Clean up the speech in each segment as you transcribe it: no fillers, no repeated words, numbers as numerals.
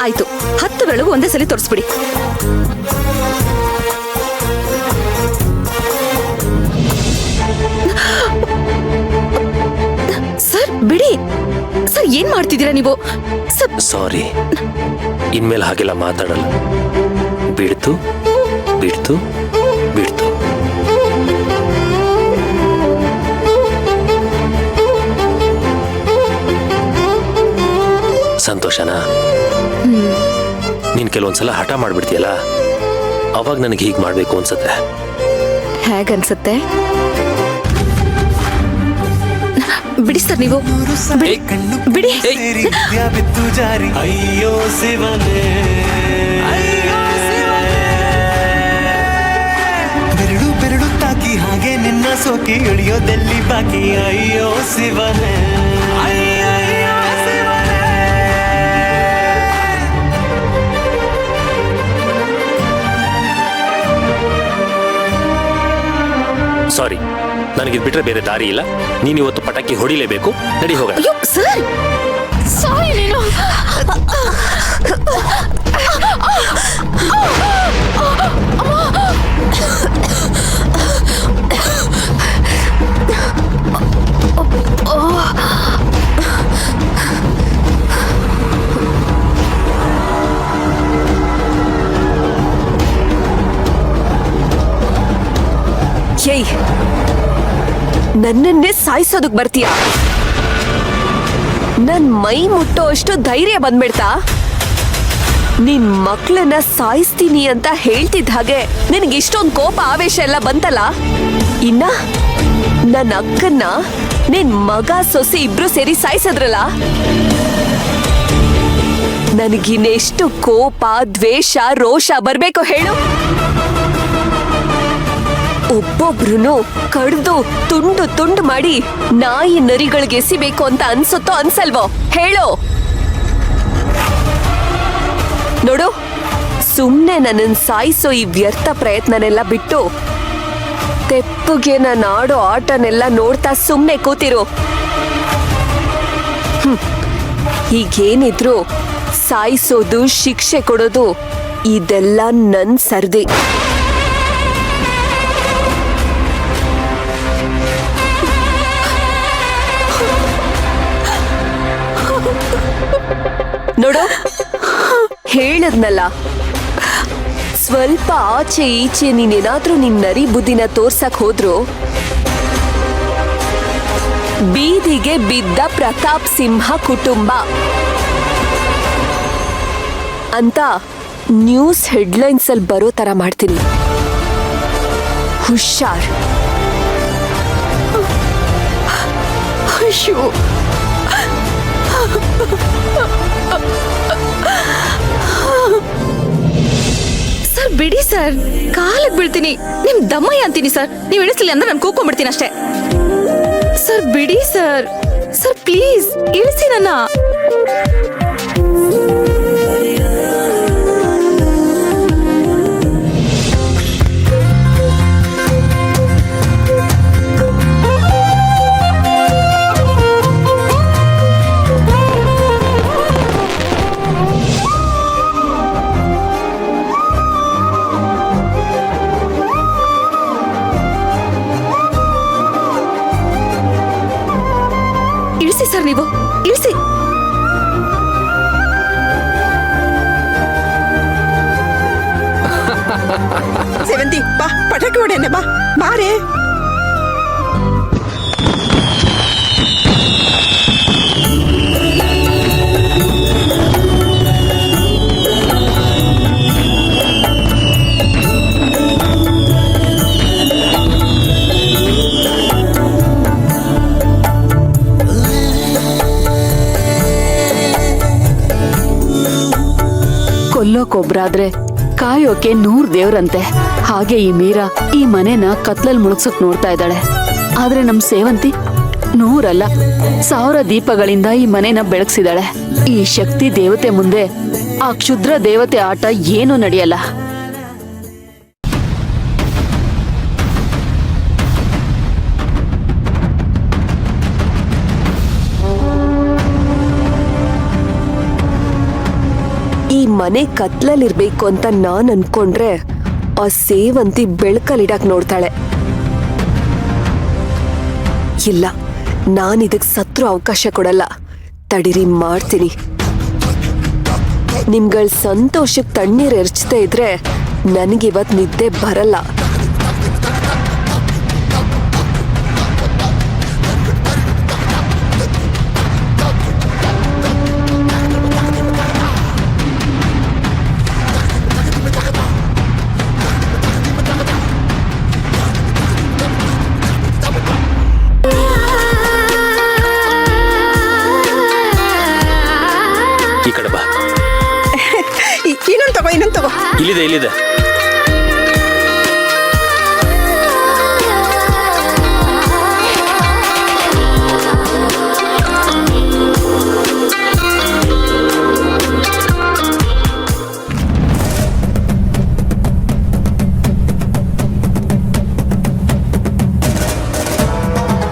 ಆಯ್ತು, 10 ಬೆಳಗು ಒಂದೇ ಸಲ ತೋರಿಸ್ಬಿಡಿ. ಸರ್ ಬಿಡಿ ಸರ್, ಏನ್ ಮಾಡ್ತಿದ್ದೀರಾ ನೀವು? ಸಾರಿ, ಇನ್ಮೇಲೆ ಹಾಗೆಲ್ಲ ಮಾತಾಡಲ್ಲ. ಬಿಡ್ತು ಬಿಡ್ತು ಬಿಡ್ತು. ಸಂತೋಷನಾ? ನೀನ್ ಕೆಲವೊಂದ್ಸಲ ಹಠ ಮಾಡ್ಬಿಡ್ತೀಯಲ್ಲ, ಅವಾಗ ನನಗೆ ಹೀಗ್ ಮಾಡ್ಬೇಕು ಅನ್ಸತ್ತೆ. ಹೇಗನ್ಸತ್ತೆ? ಬಿಡಿ ಸರ್, ನೀವು ಬಿಡಿ. ಅಯ್ಯೋ ಶಿವನೇ, ಬೆರಳು ಬೆರಳು ತಾಕಿ ಹಾಗೆ ನಿನ್ನ ಸೋಕಿ ಇಳಿಯೋದೆಲ್ಲಿ ಬಾಕಿ. ಅಯ್ಯೋ ಶಿವನೇ, ಸಾರಿ, ನನಗಿದ್ ಬಿಟ್ರೆ ಬೇರೆ ದಾರಿ ಇಲ್ಲ. ನೀನ್ ಇವತ್ತು ಪಟಾಕಿ ಹೊಡಿಲೇಬೇಕು. ನಡಿ ಹೋಗೋಣ. ಅಯ್ಯೋ ಸರ್, ಸಾರಿ. ನೀನು ಏಯ್, ನನ್ನನ್ನೇ ಸಾಯಿಸೋದಕ್ ಬರ್ತೀಯ? ನನ್ ಮೈ ಮುಟ್ಟೋ ಅಷ್ಟು ಧೈರ್ಯ ಬಂದ್ಬಿಡ್ತಾ? ನಿನ್ ಮಕ್ಳನ್ನ ಸಾಯಿಸ್ತೀನಿ ಅಂತ ಹೇಳ್ತಿದ್ದ ಹಾಗೆ ನಿನ್ಗೆ ಇಷ್ಟೊಂದು ಕೋಪ ಆವೇಶ ಎಲ್ಲ ಬಂತಲ್ಲ. ಇನ್ನ ನನ್ನ ಅಕ್ಕನ್ನ ನಿನ್ ಮಗ ಸೊಸೆ ಇಬ್ರು ಸೇರಿ ಸಾಯಿಸಿದ್ರಲ್ಲ. ನನಗಿನ್ನೆಷ್ಟು ಕೋಪ, ದ್ವೇಷ, ರೋಷ ಬರ್ಬೇಕು ಹೇಳು? ಒಬ್ಬೊಬ್ರು ಕಡ್ದು ತುಂಡು ತುಂಡು ಮಾಡಿ ನಾಯಿ ನರಿಗಳಿಗೆ ಎಸಿಬೇಕು ಅಂತ ಅನ್ಸುತ್ತೋ ಅನ್ಸಲ್ವೋ ಹೇಳು? ನೋಡು, ಸುಮ್ನೆ ನನ್ನನ್ ಸಾಯಿಸೋ ಈ ವ್ಯರ್ಥ ಪ್ರಯತ್ನನೆಲ್ಲ ಬಿಟ್ಟು ತೆಪ್ಪಗೆ ನಾನು ಆಡೋ ಆಟನೆಲ್ಲ ನೋಡ್ತಾ ಸುಮ್ನೆ ಕೂತಿರು. ಹೀಗೇನಿದ್ರು ಸಾಯಿಸೋದು, ಶಿಕ್ಷೆ ಕೊಡೋದು ಇದೆಲ್ಲ ನನ್ ಸರ್ದಿ. ನೋಡು, ಹೇಳದ್ನಲ್ಲ, ಸ್ವಲ್ಪ ಆಚೆ ಈಚೆ ನೀನೇನಾದ್ರೂ ನಿನ್ ನರಿ ಬುದ್ಧಿನ ತೋರ್ಸಕ್ ಹೋದ್ರು ಬೀದಿಗೆ ಬಿದ್ದ ಪ್ರತಾಪ್ ಸಿಂಹ ಕುಟುಂಬ ಅಂತ ನ್ಯೂಸ್ ಹೆಡ್ಲೈನ್ಸ್ ಅಲ್ಲಿ ಬರೋ ತರ ಮಾಡ್ತೀನಿ. ಹುಷಾರ್. ಅಯ್ಯೋ, ಸರ್ ಬಿಡಿ ಸರ್, ಕಾಲಕ್ಕೆ ಬೀಳ್ತೀನಿ. ನಿಮ್ ದಮ್ಮಯ್ಯ ಅಂತೀನಿ ಸರ್. ನೀವ್ ಇಳಿಸ್ಲಿಲ್ಲ ಅಂದ್ರೆ ನಾನು ಕೂಕೊಂಡ್ಬಿಡ್ತೀನಿ ಅಷ್ಟೇ. ಸರ್ ಬಿಡಿ ಸರ್, ಸರ್ ಪ್ಲೀಸ್ ಇಳಿಸಿ ನನ್ನ. ಇಳಿಸಿ ಸರ್, ನೀವು ಇಳಿಸಿ. ಸೇವಂತಿ, ಬಾ ಪಟಾಕಿ ಹೊಡೆನೆ, ಬಾ ಬಾರೆ. ಕೊಲ್ಲೋಕೊಬ್ರಾದ್ರೆ ಕಾಯೋಕೆ 100 ದೇವ್ರಂತೆ. ಹಾಗೆ ಈ ಮೀರಾ ಈ ಮನೆನ ಕತ್ಲಲ್ ಮುಳುಗ್ಸಕ್ ನೋಡ್ತಾ ಇದ್ದಾಳೆ. ಆದ್ರೆ ನಮ್ ಸೇವಂತಿ 100 ಅಲ್ಲ 1000 ದೀಪಗಳಿಂದ ಈ ಮನೆನ ಬೆಳಗ್ಸಿದಾಳೆ. ಈ ಶಕ್ತಿ ದೇವತೆ ಮುಂದೆ ಆ ಕ್ಷುದ್ರ ದೇವತೆ ಆಟ ಏನೂ ನಡೆಯಲ್ಲ. ಈ ಮನೆ ಕತ್ಲಲ್ಲಿರ್ಬೇಕು ಅಂತ ನಾನ್ ಅನ್ಕೊಂಡ್ರೆ ಆ ಸೇವಂತಿ ಬೆಳಕಲ್ಲಿಡಕ್ ನೋಡ್ತಾಳೆ. ಇಲ್ಲ, ನಾನಿದಕ್ ಸತ್ರು ಅವಕಾಶ ಕೊಡಲ್ಲ. ತಡಿರಿ, ಮಾಡ್ತೀನಿ. ನಿಮ್ಗಳ ಸಂತೋಷಕ್ ತಣ್ಣೀರ್ ಎರಚ್ತಾ ಇದ್ರೆ ನನಗಿವತ್ ನಿದ್ದೆ ಬರಲ್ಲ. ಈ ಕಡೆ ಬಾ. ಇನ್ನೊಂದು ತಗೋ. ಇಲ್ಲಿದೆ.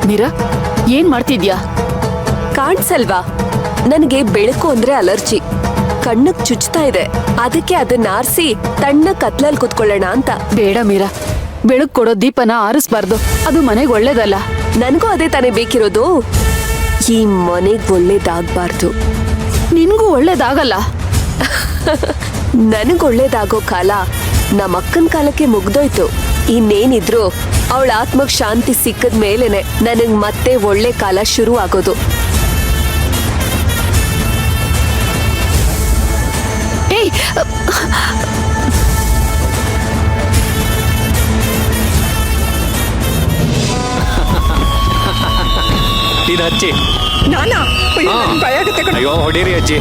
ಮೀರಾ, ಏನ್ ಮಾಡ್ತಿದ್ಯಾ? ಕಾಣ್ಸಲ್ವಾ? ನನಗೆ ಬೆಳಕು ಅಂದ್ರೆ ಅಲರ್ಜಿ. ಕಣ್ಣಕ್ ಚುಚ್ತಾ ಇದೆ. ಅದಕ್ಕೆ ಅದನ್ನ ಆರಿಸಿ ತಣ್ಣ ಕತ್ಲಲ್ಲಿ ಕುತ್ಕೊಳ್ಳೋಣ ಅಂತ. ಬೇಡ ಮೀರಾ, ಬೆಳಕು ಕೊಡೋ ದೀಪನ ಆರಿಸ್ಬಾರ್ದು. ಅದು ಮನೆಗೆ ಒಳ್ಳೇದಲ್ಲ. ನನಗೂ ಅದೇ ತಾನೇ ಬೇಕಿರೋದು. ಈ ಮನೆಗ್ ಒಳ್ಳೇದಾಗ್ಬಾರ್ದು. ನಿನ್ಗೂ ಒಳ್ಳೇದಾಗಲ್ಲ. ನನಗೊಳ್ಳೇದಾಗೋ ಕಾಲ ನಮ್ಮ ಅಕ್ಕನ ಕಾಲಕ್ಕೆ ಮುಗ್ದೋಯ್ತು. ಇನ್ನೇನಿದ್ರು ಅವಳ ಆತ್ಮಕ್ ಶಾಂತಿ ಸಿಕ್ಕದ ಮೇಲೇನೆ ನನಗ್ ಮತ್ತೆ ಒಳ್ಳೆ ಕಾಲ ಶುರು ಆಗೋದು. ಏಯ್, ನೀನು ಹಚ್ಚಿ. ನಾನಾ? ಅಯ್ಯೋ, ನನ್ಗ್ ಭಯ ಆಗುತ್ತೆ ಕಣೋ. ಅಯ್ಯೋ ಹೊಡೀರಿ ಅಜ್ಜಿ.